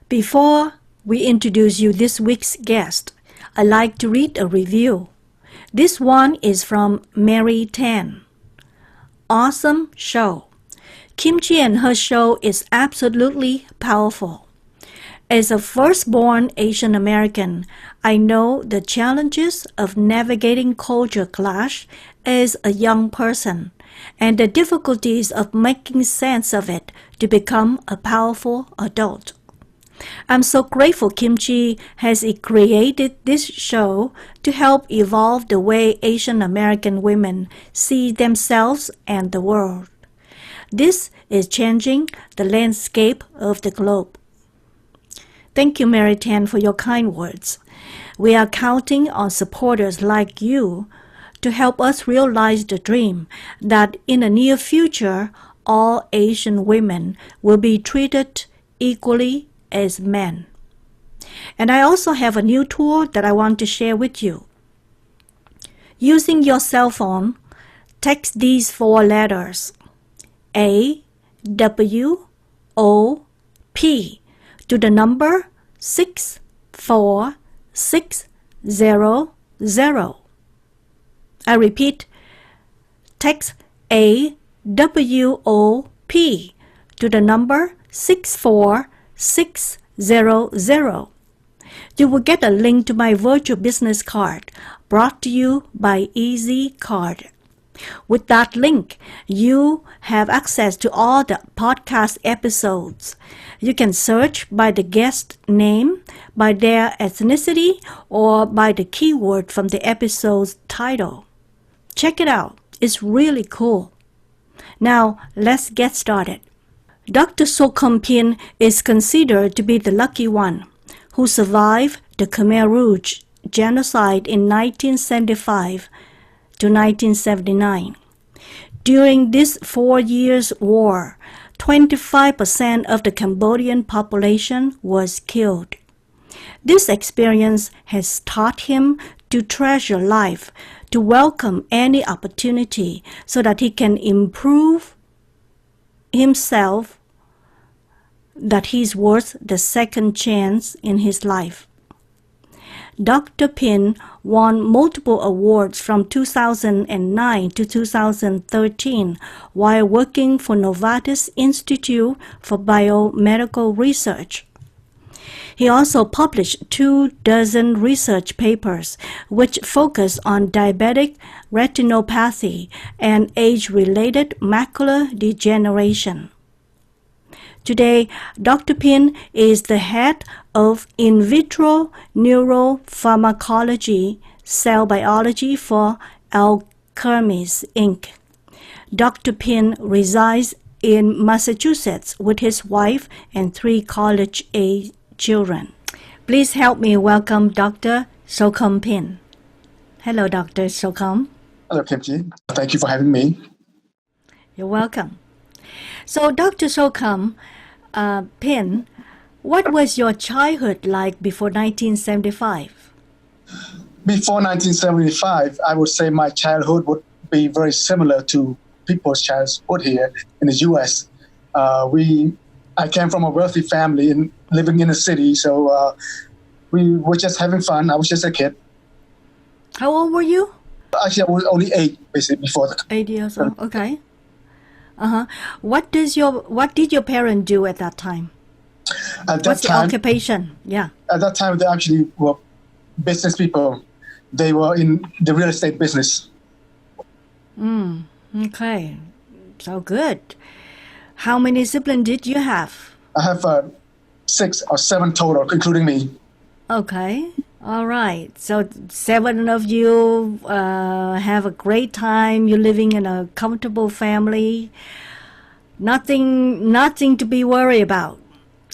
Before we introduce you this week's guest, I'd like to read a review. This one is from Mary Tan. Awesome show. Kimchi and her show is absolutely powerful. As a firstborn Asian American, I know the challenges of navigating culture clash as a young person and the difficulties of making sense of it to become a powerful adult. I'm so grateful Kimchi has created this show to help evolve the way Asian American women see themselves and the world. This is changing the landscape of the globe. Thank you, Mary Tan, for your kind words. We are counting on supporters like you to help us realize the dream that in the near future, all Asian women will be treated equally as men. And I also have a new tool that I want to share with you. Using your cell phone, text these 4 letters, AWOP, to the number 64600. I repeat, text AWOP to the number 64600. You will get a link to my virtual business card brought to you by Easy Card. With that link, you have access to all the podcast episodes. You can search by the guest name, by their ethnicity, or by the keyword from the episode's title. Check it out. It's really cool. Now, let's get started. Dr. Sokhom Pin is considered to be the lucky one who survived the Khmer Rouge genocide in 1975 to 1979. During this 4 years war, 25% of the Cambodian population was killed. This experience has taught him to treasure life, to welcome any opportunity so that he can improve himself, that he's worth the second chance in his life. Dr. Pin won multiple awards from 2009 to 2013 while working for Novartis Institute for Biomedical Research. He also published 24 research papers which focus on diabetic retinopathy and age-related macular degeneration. Today, Dr. Pin is the head of In Vitro Neuropharmacology, cell biology for Alkermes, Inc. Dr. Pin resides in Massachusetts with his wife and 3 college-age children. Please help me welcome Dr. Sokhom Pin. Hello, Dr. Sokhom. Hello, Kimchi. Thank you for having me. You're welcome. So, Dr. Sokhom Pin, what was your childhood like before 1975? Before 1975, I would say my childhood would be very similar to people's childhood here in the U.S. I came from a wealthy family and living in a city, so we were just having fun. I was just a kid. How old were you? Actually, I was only 8, basically, before the... 8 years old, okay. What did your parents do at that time? What's the occupation? Yeah. At that time, they actually were business people. They were in the real estate business. Okay. So good. How many siblings did you have? I have 6 or 7 total, including me. Okay. All right. So 7 of you have a great time. You're living in a comfortable family. Nothing to be worried about.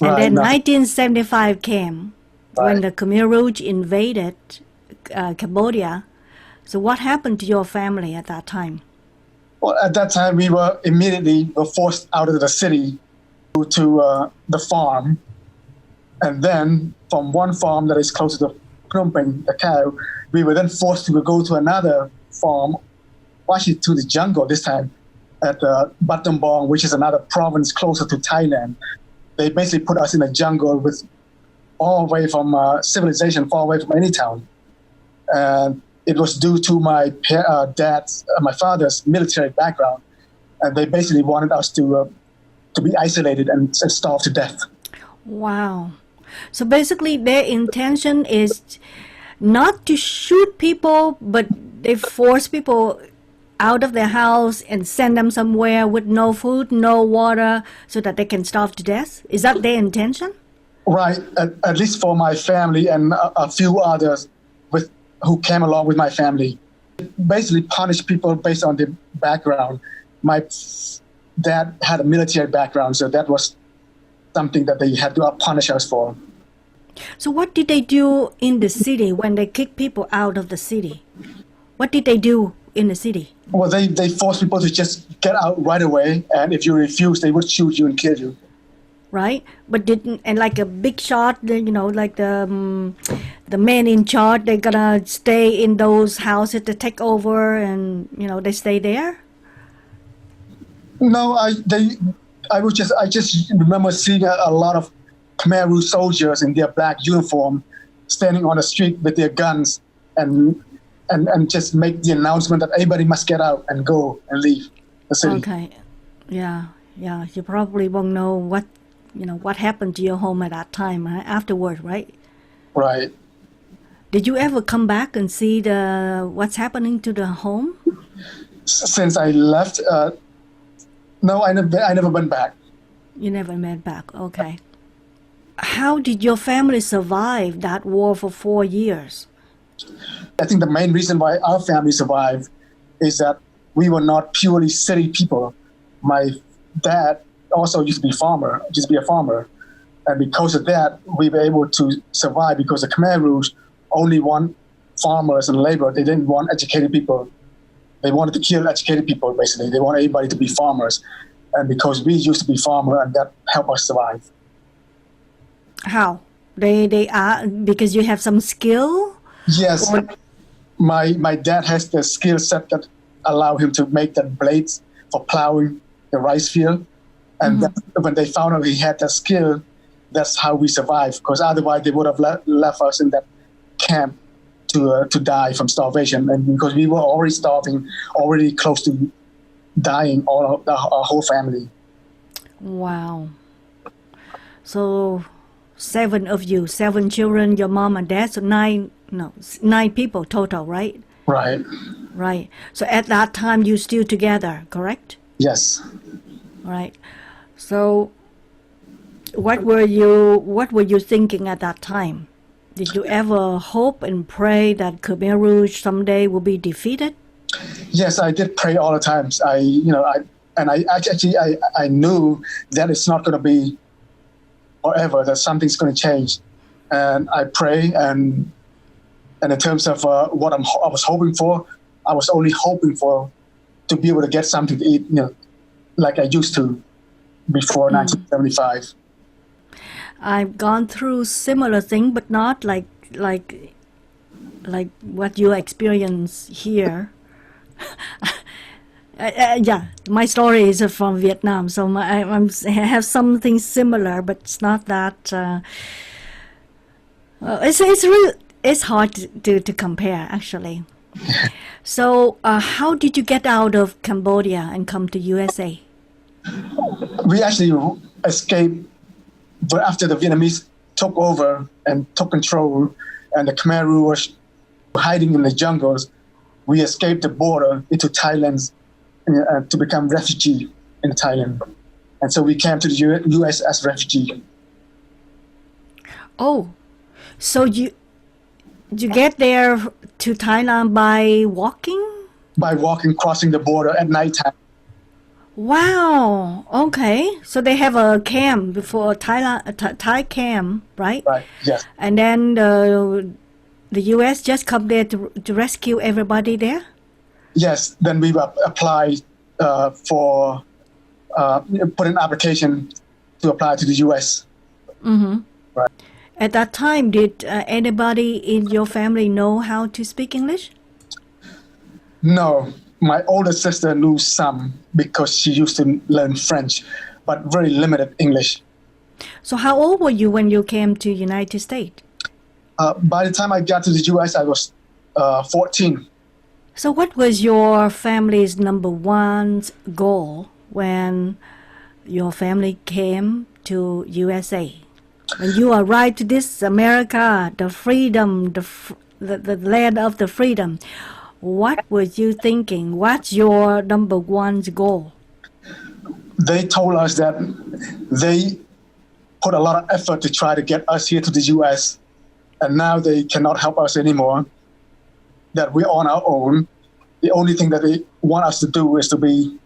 And then 1975 came when the Khmer Rouge invaded Cambodia. So what happened to your family at that time? Well, at that time, we were immediately forced out of the city to the farm. And then from one farm that is close to Sokhom Pin, the cow, we were then forced to go to another farm, actually to the jungle this time, at Battambang, which is another province closer to Thailand. They basically put us in a jungle with far away from civilization, far away from any town. And it was due to my my father's military background. And they basically wanted us to be isolated and starve to death. Wow. So basically their intention is not to shoot people, but they force people out of their house and send them somewhere with no food, no water, so that they can starve to death? Is that their intention? Right, at least for my family and a few others who came along with my family. Basically punish people based on their background. My dad had a military background, so that was something that they had to punish us for. So what did they do in the city when they kicked people out of the city? What did they do in the city? Well, they forced people to just get out right away, and if you refuse, they would shoot you and kill you. Right, but didn't, and like a big shot, like the men in charge, they're gonna stay in those houses to take over, and they stay there. No, I just remember seeing a lot of Khmer Rouge soldiers in their black uniform standing on the street with their guns and just make the announcement that everybody must get out and go and leave the city. Okay, yeah. You probably won't know what happened to your home at that time afterward, right? Right. Did you ever come back and see what's happening to the home? Since I left, no, I never went back. You never went back, okay. How did your family survive that war for 4 years? I think the main reason why our family survived is that we were not purely city people. My dad also used to be a farmer. And because of that, we were able to survive because the Khmer Rouge only want farmers and labor. They didn't want educated people. They wanted to kill educated people, basically. They want everybody to be farmers. And because we used to be farmer, and that helped us survive. How? They are, because you have some skill? Yes. My dad has the skill set that allow him to make the blades for plowing the rice field. And when they found out he had that skill, that's how we survived. Because otherwise they would have left us in that camp to die from starvation. And because we were already starving, already close to dying, our whole family. Wow. So 7 of you, 7 children, your mom and dad, so 9 people total, right? Right. So at that time you still together, correct? Yes. Right. So what were you thinking at that time? Did you ever hope and pray that Khmer Rouge someday will be defeated? Yes, I did pray all the times. I knew that it's not going to be forever, that something's going to change. And I pray, and in terms of what I was hoping for, I was only hoping for to be able to get something to eat, like I used to before 1975. I've gone through similar thing, but not like what you experience here. Yeah, my story is from Vietnam, so I have something similar, but it's not that. It's hard to compare, actually. So, how did you get out of Cambodia and come to USA? We actually escaped, but after the Vietnamese took over and took control, and the Khmer Rouge were hiding in the jungles, we escaped the border into Thailand to become refugee in Thailand. And so we came to the U.S. as refugee. Oh, so you get there to Thailand by walking? By walking, crossing the border at nighttime. Wow. Okay. So they have a camp before Thai camp, right? Right. Yes. And then the U.S. just come there to rescue everybody there? Yes. Then we applied for put an application to apply to the U.S. Mm-hmm. Right. At that time, did anybody in your family know how to speak English? No. My older sister knew some because she used to learn French, but very limited English. So how old were you when you came to United States? By the time I got to the U.S., I was 14. So what was your family's number one goal when your family came to USA? When you arrived to this America, the freedom, the land of the freedom, what was you thinking? What's your number one goal? They told us that they put a lot of effort to try to get us here to the U.S., and now they cannot help us anymore, that we're on our own. The only thing that they want us to do is to be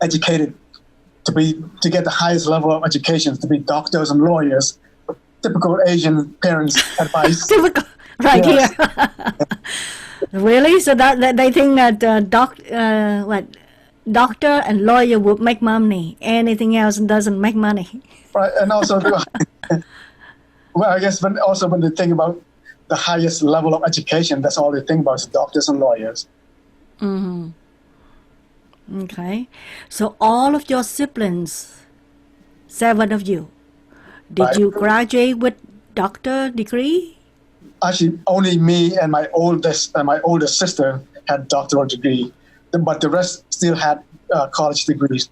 educated, to get the highest level of education, to be doctors and lawyers. Typical Asian parents' advice. Typical, right Yes. here. Really? So that they think that doctor and lawyer would make money. Anything else doesn't make money. Right, and also, well, I guess when they think about the highest level of education, that's all they think about is doctors and lawyers. Mm-hmm. Okay. So all of your siblings, 7 of you, did Right. you graduate with doctor degree? Actually, only me and my older sister had doctoral degree, but the rest still had college degrees.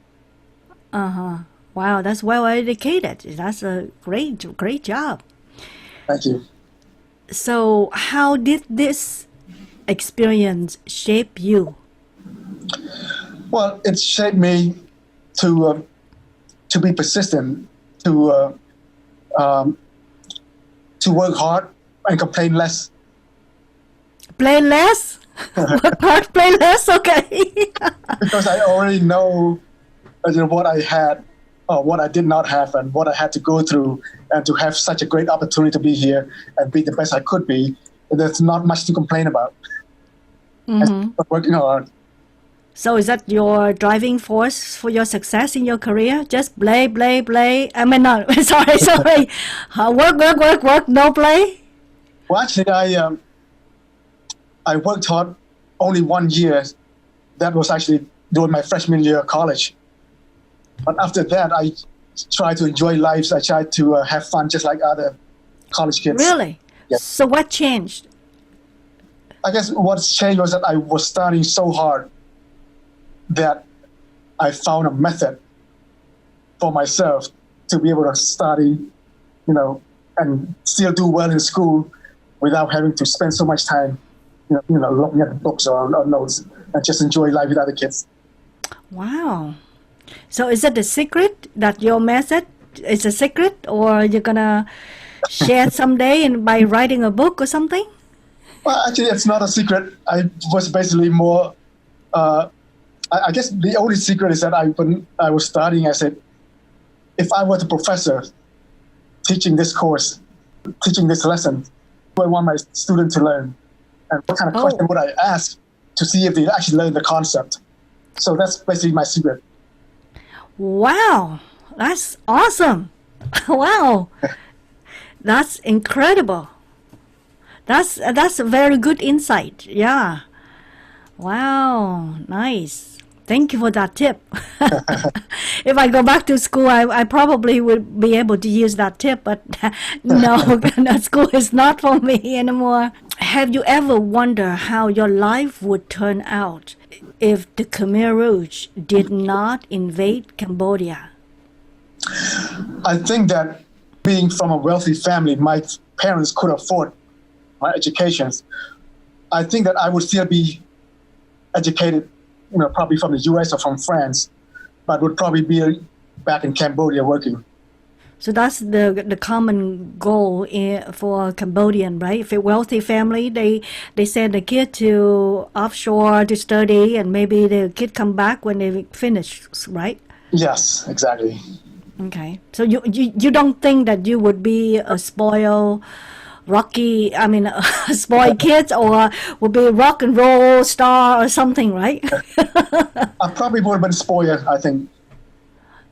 Uh-huh. Wow, that's well educated. That's a great job. Thank you. So how did this experience shape you? Well, it shaped me to be persistent, to work hard and complain less. Play less? What part play less? Okay. Because I already know, what I had, what I did not have, and what I had to go through, and to have such a great opportunity to be here and be the best I could be. There's not much to complain about. Mm-hmm. But working hard. So is that your driving force for your success in your career? Just play. I mean, no, sorry. Work, no play? Well, actually, I worked hard only 1 year. That was actually during my freshman year of college. But after that, I tried to enjoy life. I tried to have fun just like other college kids. Really? Yes. So what changed? I guess what's changed was that I was studying so hard that I found a method for myself to be able to study, and still do well in school without having to spend so much time, looking at the books or notes, and just enjoy life with other kids. Wow. So is that the secret, that your method is a secret, or you're gonna share it someday and by writing a book or something? Well, actually, it's not a secret. I was basically more, I guess the only secret is that when I was studying, I said, if I were the professor teaching this course, teaching this lesson, what I want my student to learn, and what kind of question would I ask to see if they actually learn the concept. So that's basically my secret. Wow, that's awesome. Wow, that's incredible. That's a very good insight. Yeah. Wow, nice. Thank you for that tip. If I go back to school, I probably would be able to use that tip, but no, school is not for me anymore. Have you ever wondered how your life would turn out if the Khmer Rouge did not invade Cambodia? I think that being from a wealthy family, my parents could afford my education. I think that I would still be educated, probably from the U.S. or from France, but would probably be back in Cambodia working. So that's the common goal for Cambodian, right? If a wealthy family, they send the kid to offshore to study, and maybe the kid come back when they finish, right? Yes, exactly. Okay. So you don't think that you would be a spoiled kids, or would be a rock and roll star or something, right? I probably would have been spoiled, I think.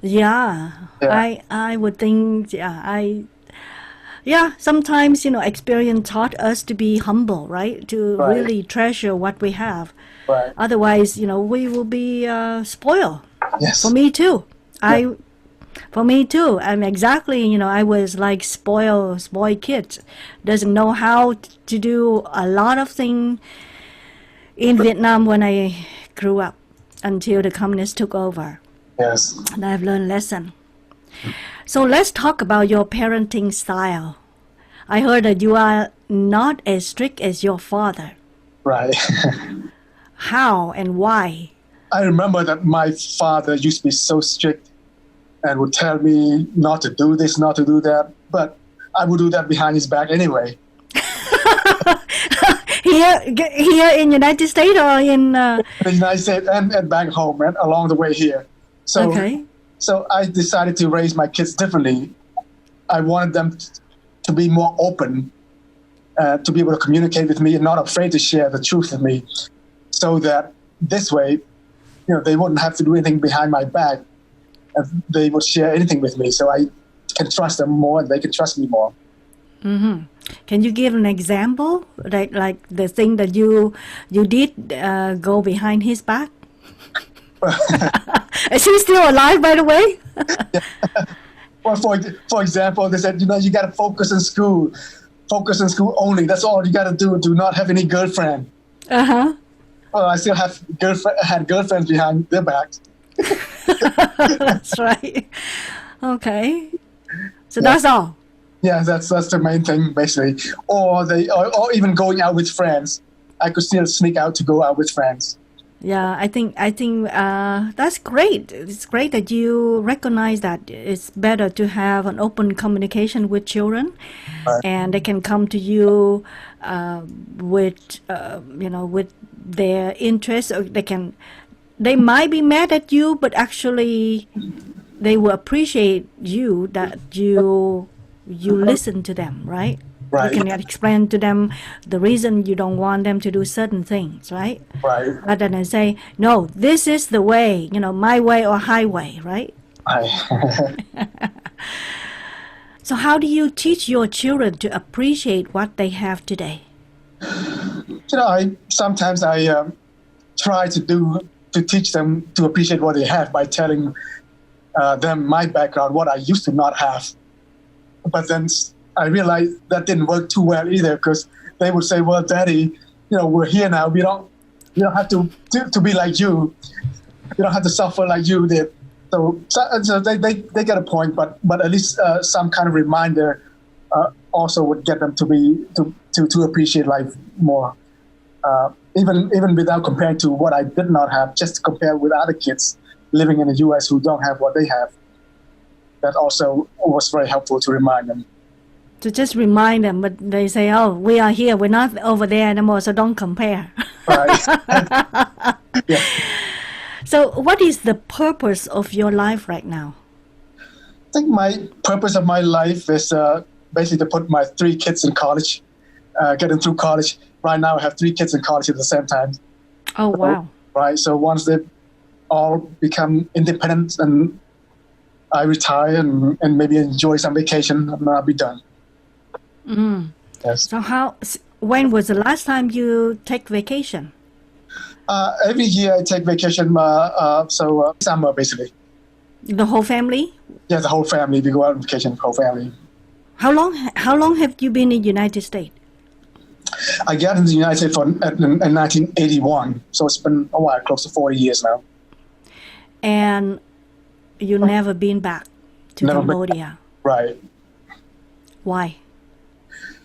Yeah. I would think, sometimes, experience taught us to be humble, right? To Right. really treasure what we have. Right. Otherwise, we will be spoiled. Yes. For me too. Yeah. For me too. I'm exactly, I was like spoiled kid. Doesn't know how to do a lot of things in Vietnam when I grew up until the communists took over. Yes. And I've learned lesson. So let's talk about your parenting style. I heard that you are not as strict as your father. Right. How and why? I remember that my father used to be so strict and would tell me not to do this, not to do that. But I would do that behind his back anyway. Here in United States or in... The United States and back home and along the way here. So I decided to raise my kids differently. I wanted them to be more open, to be able to communicate with me and not afraid to share the truth with me, so that this way, they wouldn't have to do anything behind my back. And they would share anything with me, so I can trust them more and they can trust me more. Mm-hmm. Can you give an example, like the thing that you did go behind his back? Is he still alive, by the way? Well, for example, they said, you got to focus in school. Focus in school only. That's all you got to do. Do not have any girlfriend. Uh-huh. Well, I still had girlfriends behind their backs. That's right. Okay. So that's all. Yeah, that's the main thing, basically. Or even going out with friends. I could still sneak out to go out with friends. Yeah, I think that's great. It's great that you recognize that it's better to have an open communication with children, Right. and they can come to you with with their interests. Or they might be mad at you, but actually they will appreciate you that you listen to them, right? Right. You can explain to them the reason you don't want them to do certain things, right? Right. Rather than say, no, this is the way, my way or highway, right? So how do you teach your children to appreciate what they have today? Sometimes I try to teach them to appreciate what they have by telling them my background, what I used to not have. But then I realized that didn't work too well either, because they would say, well, Daddy, we're here now. We don't have to be like you. You don't have to suffer like you did. So they get a point, but at least some kind of reminder also would get them to appreciate life more. Even without comparing to what I did not have, just to compare with other kids living in the U.S. who don't have what they have. That also was very helpful to remind them. To just remind them, but they say, oh, we are here, we're not over there anymore, so don't compare. Right. Yeah. So what is the purpose of your life right now? I think my purpose of my life is basically to put my 3 kids in college, get them through college. Right now I have 3 kids in college at the same time. Oh, wow. Right, so once they all become independent and I retire and maybe enjoy some vacation, and I'll be done. Mm. Yes. So when was the last time you take vacation? Every year I take vacation, summer basically. The whole family? Yeah, the whole family. We go out on vacation, the whole family. How long have you been in the United States? I got into the United States in 1981, so it's been a while, close to 40 years now. And you never been back to Cambodia? Right. Why?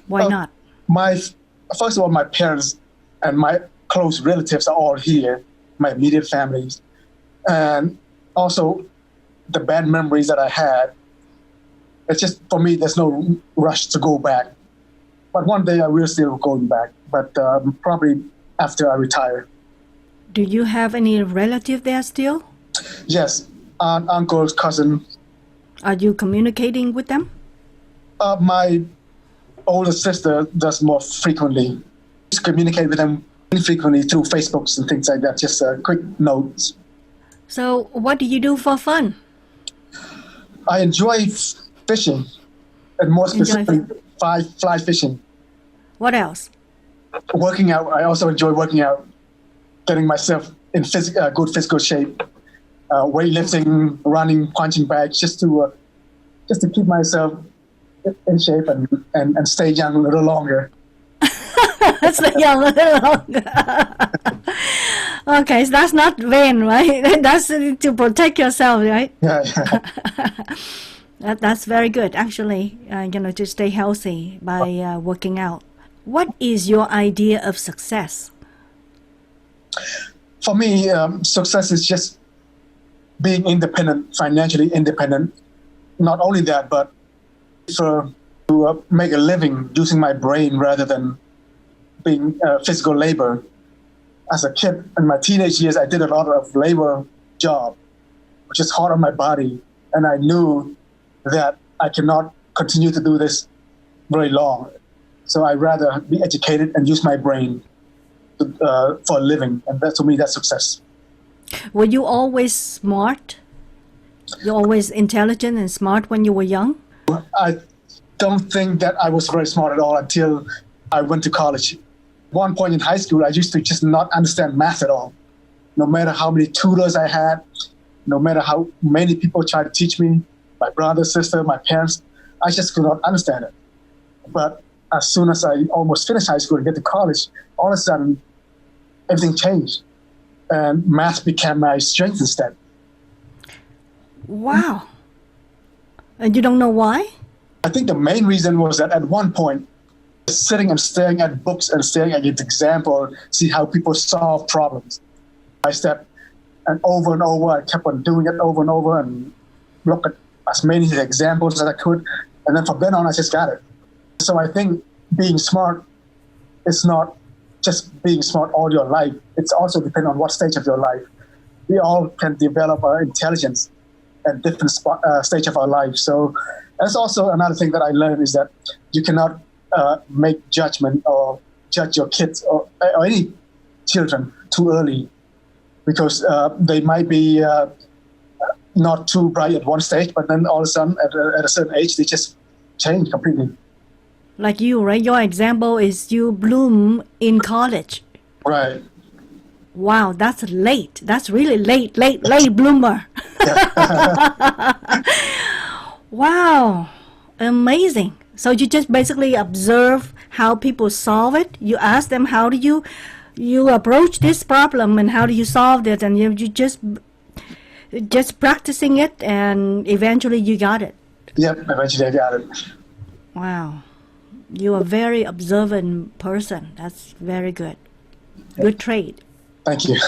Why not? First of all, my parents and my close relatives are all here, my immediate families. And also the bad memories that I had. It's just, for me, there's no rush to go back. But one day I will still go back, but probably after I retire. Do you have any relative there still? Yes, aunt, uncles, cousin. Are you communicating with them? My older sister does more frequently. Just communicate with them frequently through Facebooks and things like that, just quick notes. So what do you do for fun? I enjoy fishing, and more specifically, fly fishing. What else? Working out. I also enjoy working out, getting myself in good physical shape. weightlifting, running, punching bags, just to keep myself in shape and stay young a little longer. Stay young a little longer. Okay, so that's not vain, right? That's to protect yourself, right? Yeah. That's very good, actually, to stay healthy by working out. What is your idea of success? For me, success is just being independent, financially independent. Not only that, but to make a living using my brain rather than being physical labor. As a kid, in my teenage years, I did a lot of labor job, which is hard on my body. And I knew that I cannot continue to do this very long. So I'd rather be educated and use my brain for a living. And that, to me, that's success. Were you always smart? You always intelligent and smart when you were young? I don't think that I was very smart at all until I went to college. One point in high school, I used to just not understand math at all. No matter how many tutors I had, no matter how many people tried to teach me, my brother, sister, my parents, I just could not understand it. But as soon as I almost finished high school and get to college, all of a sudden, everything changed. And math became my strength instead. Wow. And you don't know why? I think the main reason was that at one point, sitting and staring at books and staring at its example, see how people solve problems. I stepped and over, I kept on doing it over and over and look at as many examples as I could. And then from then on, I just got it. So I think being smart is not just being smart all your life. It's also dependent on what stage of your life. We all can develop our intelligence at different stage of our life. So that's also another thing that I learned is that you cannot make judgment or judge your kids or any children too early, because they might be not too bright at one stage, but then all of a sudden at a certain age, they just change completely. Like you, right? Your example is you bloom in college. Right. Wow, that's late. That's really late bloomer. Wow, amazing. So you just basically observe how people solve it. You ask them, how do you approach this problem and how do you solve it? And you just practicing it, and eventually you got it. Yep, eventually I got it. Wow. You're a very observant person. That's very good. Good trait. Thank you.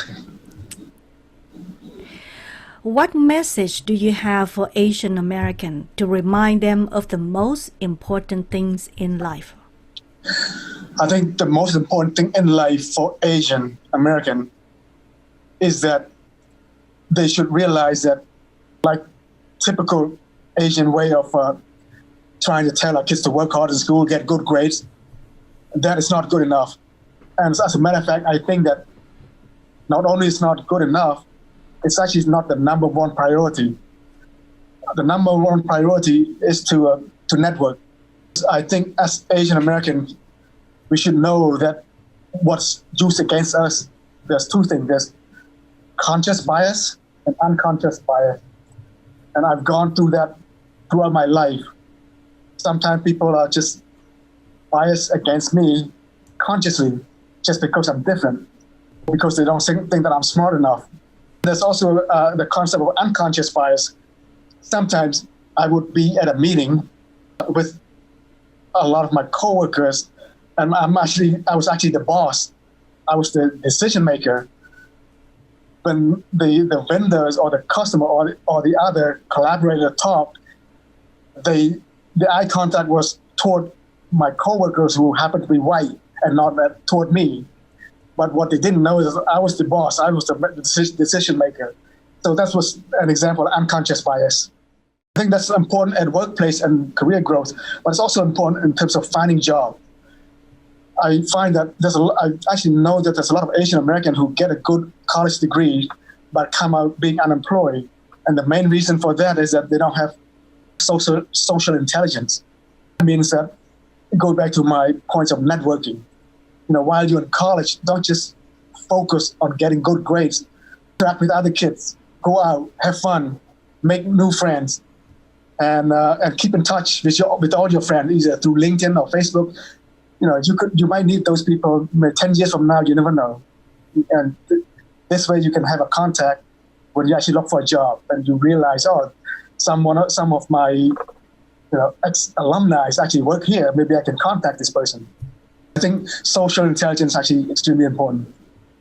What message do you have for Asian American to remind them of the most important things in life? I think the most important thing in life for Asian American is that they should realize that, like typical Asian way of trying to tell our kids to work hard in school, get good grades, that is not good enough. And as a matter of fact, I think that not only is not good enough, it's actually not the number one priority. The number one priority is to network. I think as Asian Americans, we should know that what's used against us, there's two things. There's conscious bias and unconscious bias. And I've gone through that throughout my life. Sometimes people are just biased against me consciously just because I'm different, because they don't think that I'm smart enough. There's also the concept of unconscious bias. Sometimes I would be at a meeting with a lot of my coworkers, and I was actually the boss. I was the decision maker. When the vendors or the customer or the other collaborator talked, the eye contact was toward my coworkers who happened to be white and not toward me. But what they didn't know is I was the boss. I was the decision maker. So that was an example of unconscious bias. I think that's important at workplace and career growth, but it's also important in terms of finding job. I find that I actually know that there's a lot of Asian Americans who get a good college degree but come out being unemployed. And the main reason for that is that they don't have social intelligence. It means that it goes back to my points of networking. While you're in college, don't just focus on getting good grades. Interact with other kids, go out, have fun, make new friends, and keep in touch with all your friends, either through LinkedIn or Facebook. You might need those people 10 years from now. You never know, and this way you can have a contact when you actually look for a job, and you realize, some of my ex-alumni actually work here. Maybe I can contact this person. I think social intelligence is actually extremely important.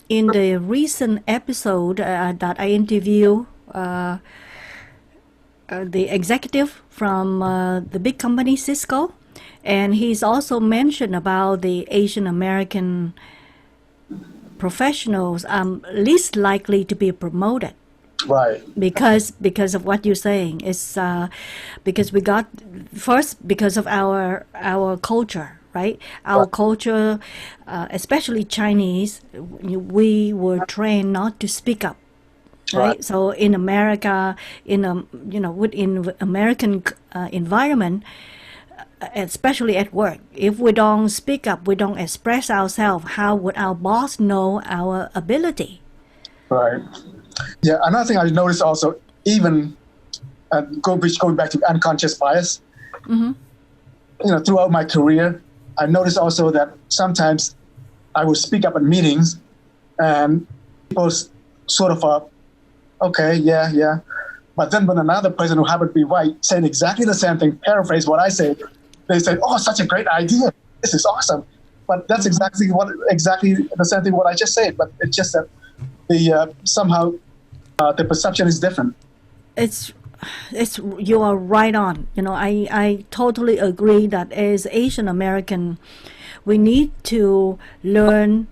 In the recent episode that I interviewed the executive from the big company Cisco, and he's also mentioned about the Asian American professionals least likely to be promoted. Right. Because of what you're saying. It's because we got first because of our culture, right? Our culture, especially Chinese, we were trained not to speak up, right? So in America, within American environment, especially at work, if we don't speak up, we don't express ourselves, how would our boss know our ability? Right. Yeah, another thing I noticed also, even going back to unconscious bias, throughout my career, I noticed also that sometimes I would speak up in meetings, and people sort of, okay, yeah. But then when another person who happened to be white saying exactly the same thing, paraphrase what I said, they say, "Oh, such a great idea! This is awesome." But that's exactly the same thing what I just said. But it's just that somehow the perception is different. It's you are right on. I totally agree that as Asian American, we need to learn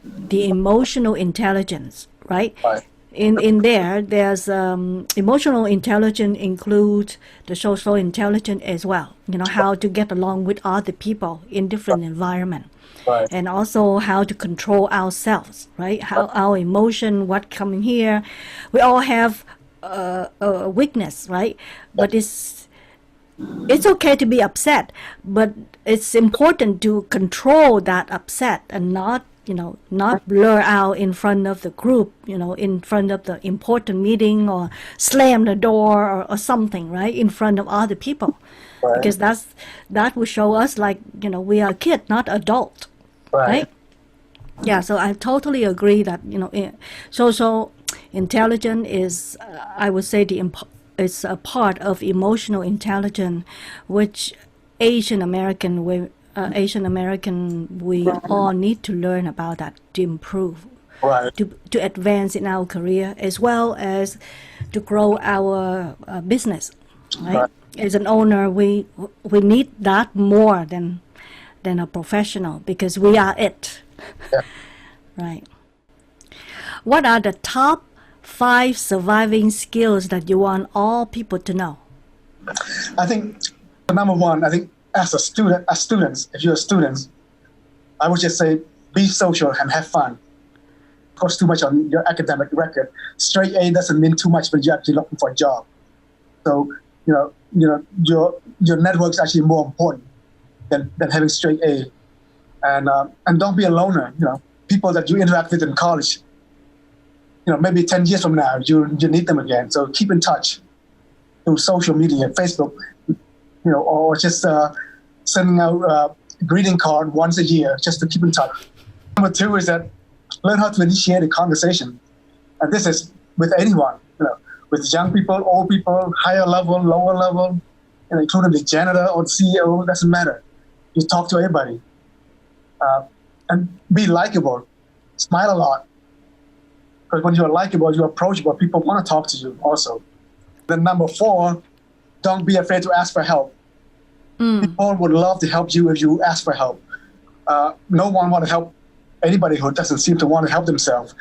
the emotional intelligence, right? Right. In there's emotional intelligence includes the social intelligence as well. How to get along with other people in different environment. Right. And also how to control ourselves, right? How our emotion, what coming here. We all have a weakness, right? But it's okay to be upset, but it's important to control that upset and not blur out in front of the group, in front of the important meeting, or slam the door or something, right? In front of other people. Right. Because that will show us like, we are a kid, not adult. Right? Yeah, so I totally agree that, social intelligence is, I would say, it's a part of emotional intelligence, which Asian American, we all need to learn about that to improve, to advance in our career, as well as to grow our business. Right? As an owner, we need that more than a professional, because we are it. Yeah. Right. What are the top 5 surviving skills that you want all people to know? I think number one, as students, if you're students, I would just say be social and have fun. Of course, too much on your academic record. Straight A doesn't mean too much when you're actually looking for a job. So, your network is actually more important than having straight A. And don't be a loner. People that you interact with in college, maybe 10 years from now, you need them again. So keep in touch through social media, Facebook, or just sending out a greeting card once a year just to keep in touch. Number 2 is that learn how to initiate a conversation. And this is with anyone, with young people, old people, higher level, lower level, including the janitor or the CEO, doesn't matter. You talk to everybody. And be likable. Smile a lot. Because when you're likable, you're approachable, people want to talk to you also. Then number 4, don't be afraid to ask for help. People would love to help you if you ask for help. No one want to help anybody who doesn't seem to want to help themselves.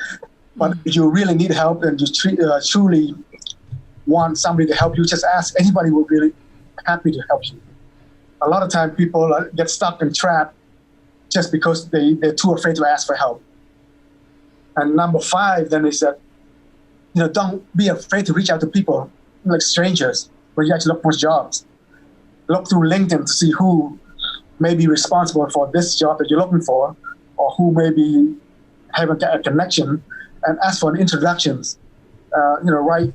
But if you really need help and you truly want somebody to help you, just ask. Anybody will be really happy to help you. A lot of times people get stuck and trapped just because they're too afraid to ask for help. And number 5 then is that, don't be afraid to reach out to people, like strangers, when you actually look for jobs. Look through LinkedIn to see who may be responsible for this job that you're looking for, or who may be having a connection, and ask for introductions. write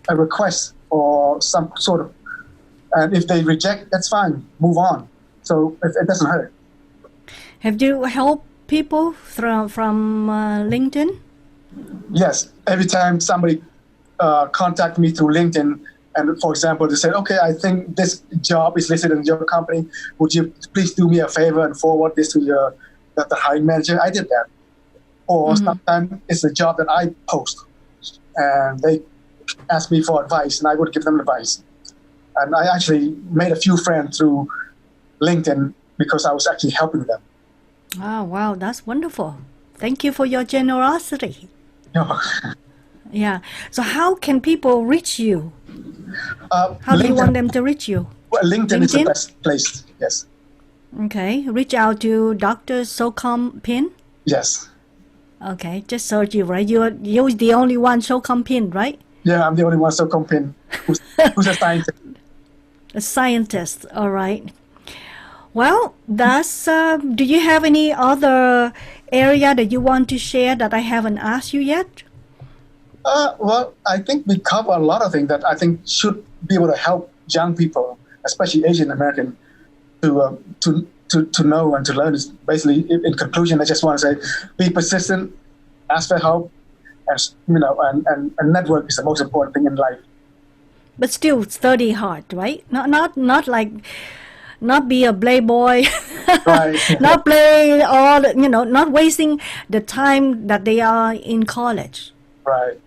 a request or some sort of, and if they reject, that's fine, move on. So it doesn't hurt. Have you helped people from LinkedIn? Yes, every time somebody contact me through LinkedIn, and for example, they said, okay, I think this job is listed in your company. Would you please do me a favor and forward this to the hiring manager? I did that. Or sometimes it's a job that I post, and they ask me for advice, and I would give them advice. And I actually made a few friends through LinkedIn because I was actually helping them. Oh, wow, that's wonderful. Thank you for your generosity. Yeah. So how can people reach you? How do you want them to reach you? Well, LinkedIn is the best place, yes. Okay. Reach out to Dr. Sokhom Pin? Yes. Okay. Just search you, right? You're the only one, Sokhom Pin, right? Yeah, I'm the only one, Sokhom Pin, who's a scientist. A scientist, all right. Well, that's. Do you have any other area that you want to share that I haven't asked you yet? Well, I think we cover a lot of things that I think should be able to help young people, especially Asian American, to know and to learn. Basically, in conclusion, I just want to say, be persistent, ask for help, and network is the most important thing in life. But still study hard, right? Not like. Not be a playboy, Right. not play all, not wasting the time that they are in college. Right.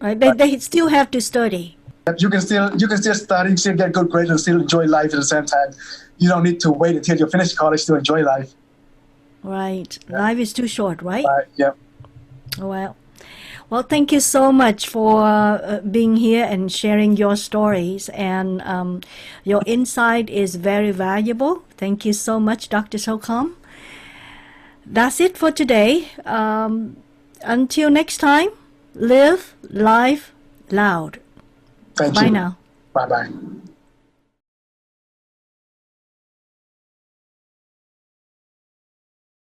Right? They still have to study. You can still study, still get good grades, and still enjoy life at the same time. You don't need to wait until you finish college to enjoy life. Right. Yeah. Life is too short, right? Right. Yeah. Well, thank you so much for being here and sharing your stories, and your insight is very valuable. Thank you so much, Dr. Sokhom. That's it for today. Until next time, live life loud. Thank Bye you. now. Bye-bye.